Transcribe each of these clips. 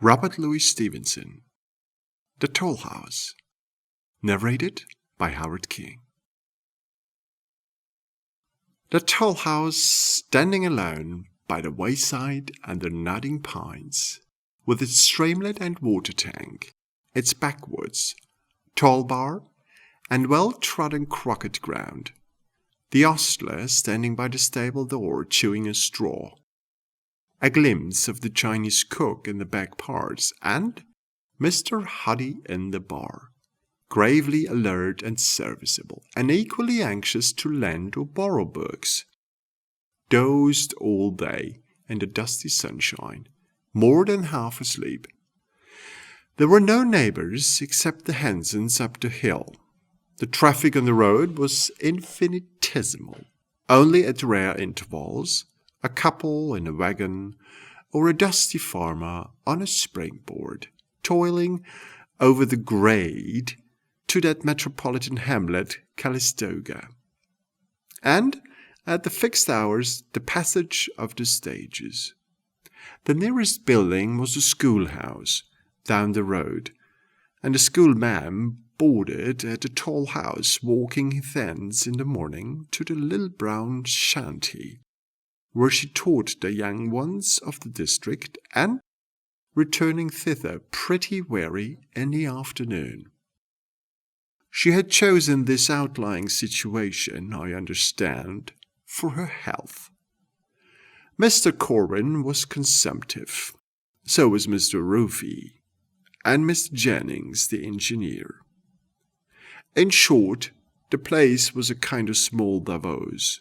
Robert Louis Stevenson. The Toll House. Narrated by Howard King. The toll house, standing alone by the wayside under nodding pines, with its streamlet and water tank, its backwoods, toll bar, and well-trodden croquet ground, the ostler standing by the stable door chewing a straw, a glimpse of the Chinese cook in the back parts, and Mr. Hoddy in the bar, gravely alert and serviceable, and equally anxious to lend or borrow books. Dozed all day in the dusty sunshine, more than half asleep. There were no neighbours except the Hansons up the hill. The traffic on the road was infinitesimal, only at rare intervals, a couple in a waggon, or a dusty farmer on a springboard, toiling over the grade to that metropolitan hamlet, Calistoga. And, at the fixed hours, the passage of the stages. The nearest building was a schoolhouse, down the road, and the schoolma'am boarded at the toll house, walking thence in the morning to the little brown shanty, where she taught the young ones of the district, and returning thither pretty weary in the afternoon. She had chosen this outlying situation, I understand, for her health. Mr. Corwin was consumptive, so was Mr. Rufy, and Mr. Jennings the engineer. In short, the place was a kind of small Davos,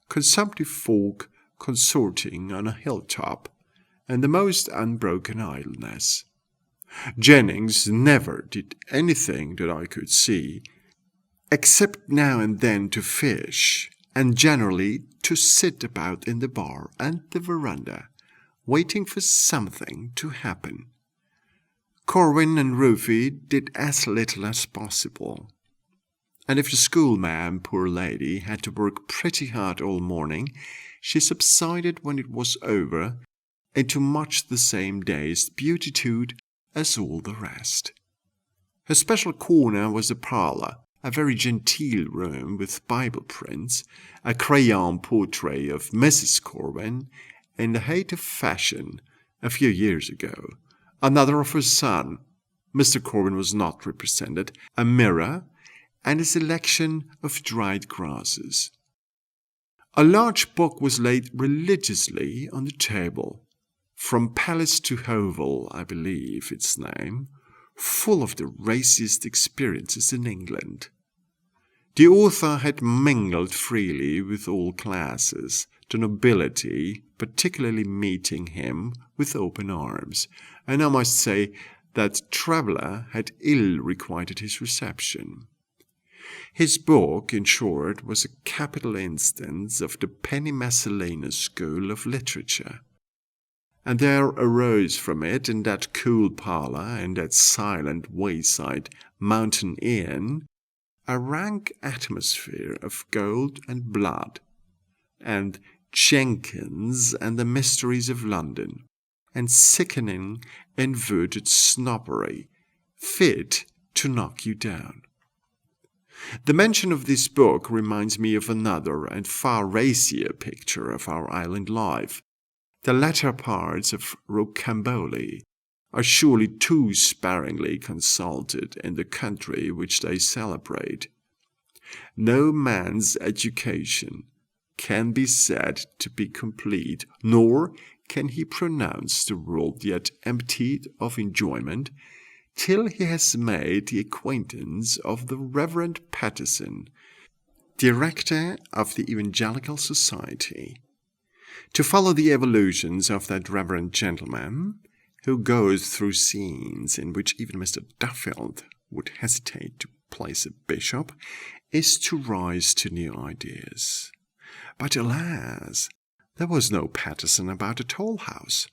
consumptive folk consorting on a hilltop, and the most unbroken idleness. Jennings never did anything that I could see, except now and then to fish, and generally to sit about in the bar and the veranda, waiting for something to happen. Corwin and Rufy did as little as possible, and if the schoolma'am, poor lady, had to work pretty hard all morning, she subsided when it was over into much the same day's beatitude as all the rest. Her special corner was the parlour, a very genteel room with Bible prints, a crayon portrait of Mrs. Corwin in the height of fashion a few years ago, another of her son, Mr. Corwin was not represented, a mirror, and a selection of dried grasses. A large book was laid religiously on the table, From Palace to Hovel, I believe its name, full of the raciest experiences in England. The author had mingled freely with all classes, the nobility particularly meeting him with open arms, and I must say that traveller had ill requited his reception. His book, in short, was a capital instance of the penny miscellaneous school of literature. And there arose from it, in that cool parlour, in that silent wayside mountain inn, a rank atmosphere of gold and blood, and Jenkins and the mysteries of London, and sickening inverted snobbery, fit to knock you down. The mention of this book reminds me of another and far racier picture of our island life. The latter parts of Rocambole are surely too sparingly consulted in the country which they celebrate. No man's education can be said to be complete, nor can he pronounce the world yet emptied of enjoyment, till he has made the acquaintance of the Reverend Patterson, director of the Evangelical Society. To follow the evolutions of that reverend gentleman, who goes through scenes in which even Mr. Duffield would hesitate to place a bishop, is to rise to new ideas. But alas, there was no Patterson about the toll house.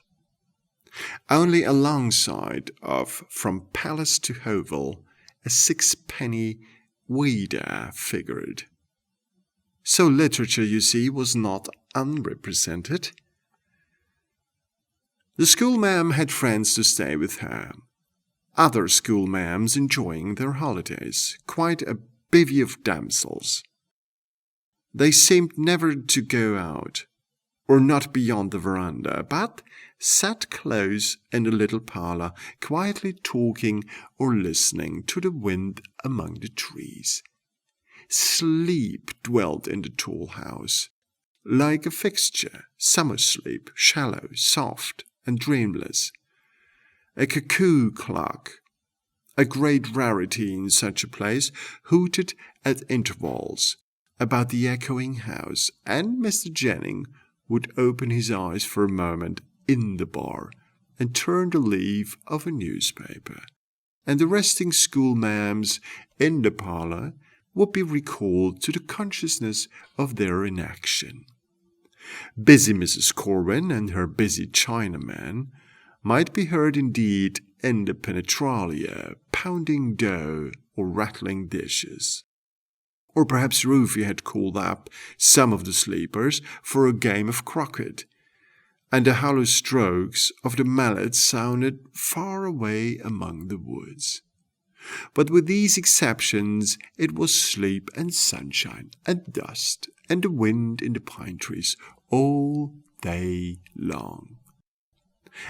Only alongside of From Palace to Hovel, a sixpenny weeder figured. So literature, you see, was not unrepresented. The schoolma'am had friends to stay with her. Other schoolma'ams enjoying their holidays, quite a bevy of damsels. They seemed never to go out, or not beyond the veranda, but sat close in the little parlour, quietly talking or listening to the wind among the trees. Sleep dwelt in the tall house, like a fixture, summer sleep, shallow, soft, and dreamless. A cuckoo clock, a great rarity in such a place, hooted at intervals about the echoing house, and Mr. Jennings would open his eyes for a moment in the bar and turn the leaf of a newspaper, and the resting schoolma'ams in the parlour would be recalled to the consciousness of their inaction. Busy Mrs. Corwin and her busy Chinaman might be heard indeed in the penetralia, pounding dough or rattling dishes. Or perhaps Rufy had called up some of the sleepers for a game of croquet, and the hollow strokes of the mallet sounded far away among the woods. But with these exceptions, it was sleep and sunshine and dust and the wind in the pine trees all day long.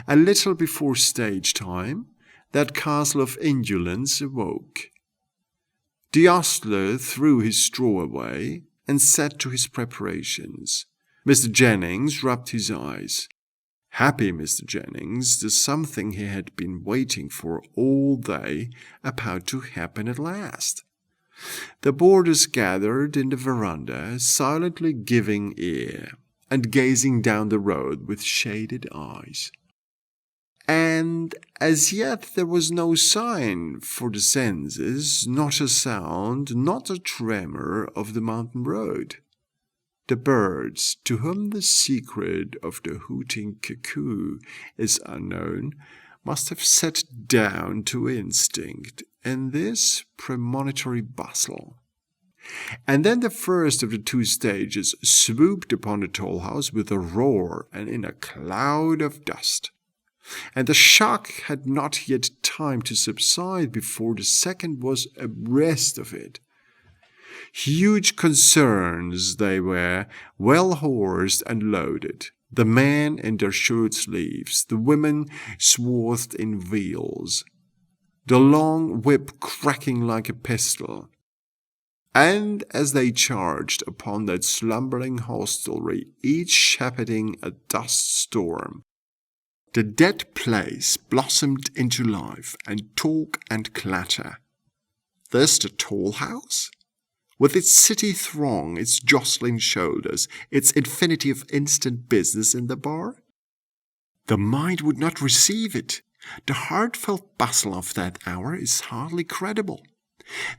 A little before stage time, that castle of indolence awoke. The ostler threw his straw away and set to his preparations. Mr. Jennings rubbed his eyes. Happy Mr. Jennings, the something he had been waiting for all day about to happen at last. The boarders gathered in the veranda, silently giving ear, and gazing down the road with shaded eyes. And as yet there was no sign for the senses, not a sound, not a tremor of the mountain road. The birds, to whom the secret of the hooting cuckoo is unknown, must have sat down to instinct in this premonitory bustle. And then the first of the two stages swooped upon the toll house with a roar and in a cloud of dust. And the shock had not yet time to subside before the second was abreast of it. Huge concerns they were, well horsed and loaded, the men in their shirt sleeves, the women swathed in veils, the long whip cracking like a pistol. And as they charged upon that slumbering hostelry, each shepherding a dust storm, the dead place blossomed into life and talk and clatter. This the toll house? With its city throng, its jostling shoulders, its infinity of instant business in the bar? The mind would not receive it. The heartfelt bustle of that hour is hardly credible.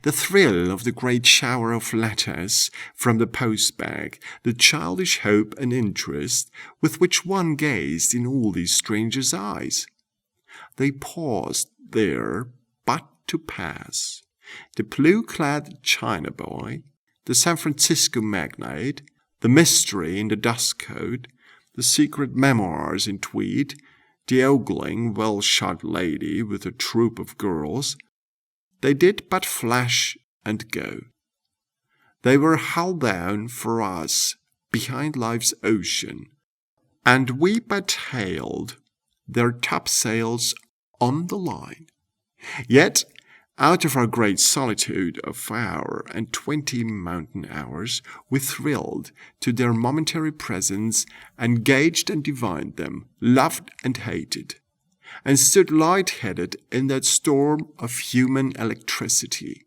The thrill of the great shower of letters from the post-bag, the childish hope and interest with which one gazed in all these strangers' eyes. They paused there but to pass. The blue-clad China boy, the San Francisco magnate, the mystery in the dust coat, the secret memoirs in tweed, the ogling, well-shod lady with a troop of girls, they did but flash and go. They were hull down for us behind life's ocean, and we but hailed their topsails on the line. Yet, out of our great solitude of 4 and 20 mountain hours, we thrilled to their momentary presence, and gauged and divined them, loved and hated, and stood light-headed in that storm of human electricity.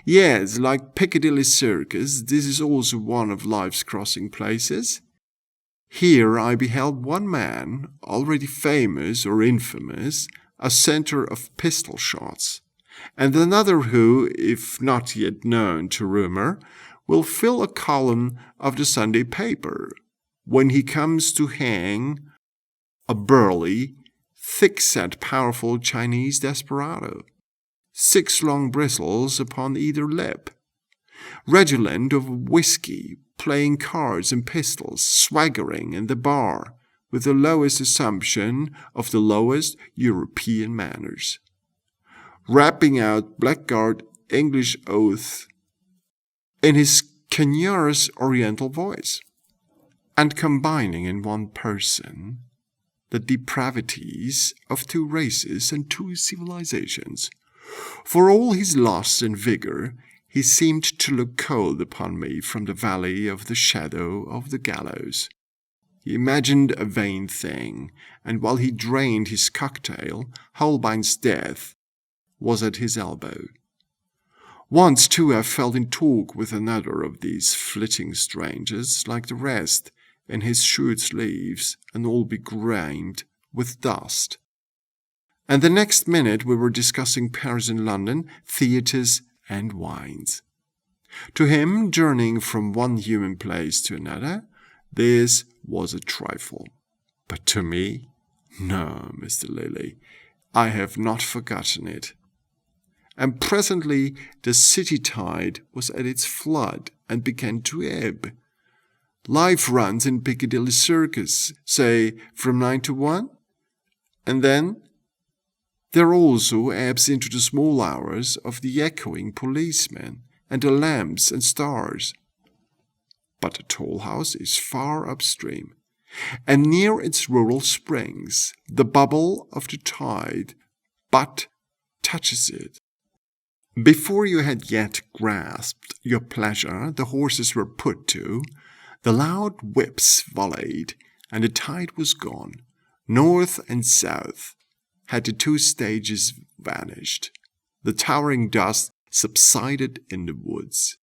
Yes, like Piccadilly Circus, this is also one of life's crossing places. Here I beheld one man, already famous or infamous, a centre of pistol shots, and another who, if not yet known to rumour, will fill a column of the Sunday paper, when he comes to hang a burly, thick-set, powerful Chinese desperado, 6 long bristles upon either lip, redolent of whiskey, playing cards and pistols, swaggering in the bar, with the lowest assumption of the lowest European manners, rapping out blackguard English oaths in his canuous Oriental voice, and combining in one person the depravities of two races and two civilizations. For all his lust and vigor, he seemed to look cold upon me from the valley of the shadow of the gallows. He imagined a vain thing, and while he drained his cocktail, Holbein's death was at his elbow. Once, too, I fell in talk with another of these flitting strangers, like the rest, in his shirt sleeves, and all begrimed with dust. And the next minute we were discussing Paris and London, theatres and wines. To him, journeying from one human place to another, this was a trifle. But to me, no, Mr. Lilly, I have not forgotten it. And presently the city tide was at its flood and began to ebb. Life runs in Piccadilly Circus, say, from 9 to 1, and then there also ebbs into the small hours of the echoing policemen and the lamps and stars. But the toll house is far upstream, and near its rural springs the bubble of the tide but touches it. Before you had yet grasped your pleasure, the horses were put to, the loud whips volleyed, and the tide was gone. North and south had the two stages vanished. The towering dust subsided in the woods,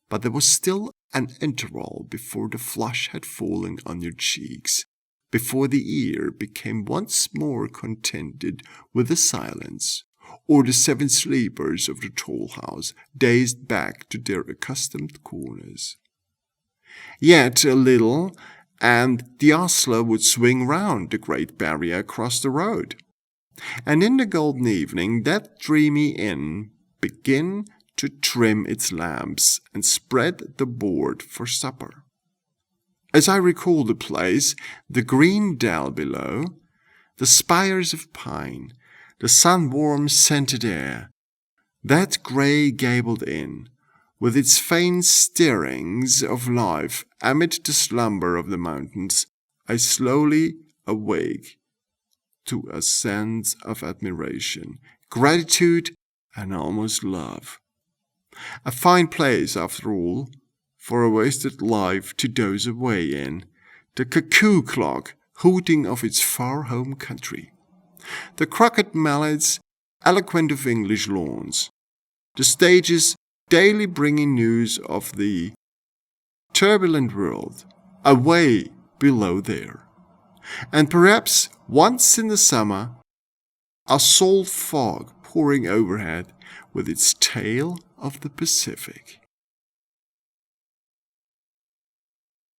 but there was still an interval before the flush had fallen on your cheeks, before the ear became once more contented with the silence, or the 7 sleepers of the toll house dazed back to their accustomed corners. Yet a little, and the ostler would swing round the great barrier across the road, and in the golden evening that dreamy inn begin to trim its lamps and spread the board for supper. As I recall the place, the green dell below, the spires of pine, the sun-warm scented air, that grey gabled inn, with its faint stirrings of life amid the slumber of the mountains, I slowly awake to a sense of admiration, gratitude, and almost love. A fine place, after all, for a wasted life to doze away in, the cuckoo clock hooting of its far home country, the croquet mallets eloquent of English lawns, the stages daily bringing news of the turbulent world away below there, and perhaps once in the summer a salt fog pouring overhead with its tale of the Pacific.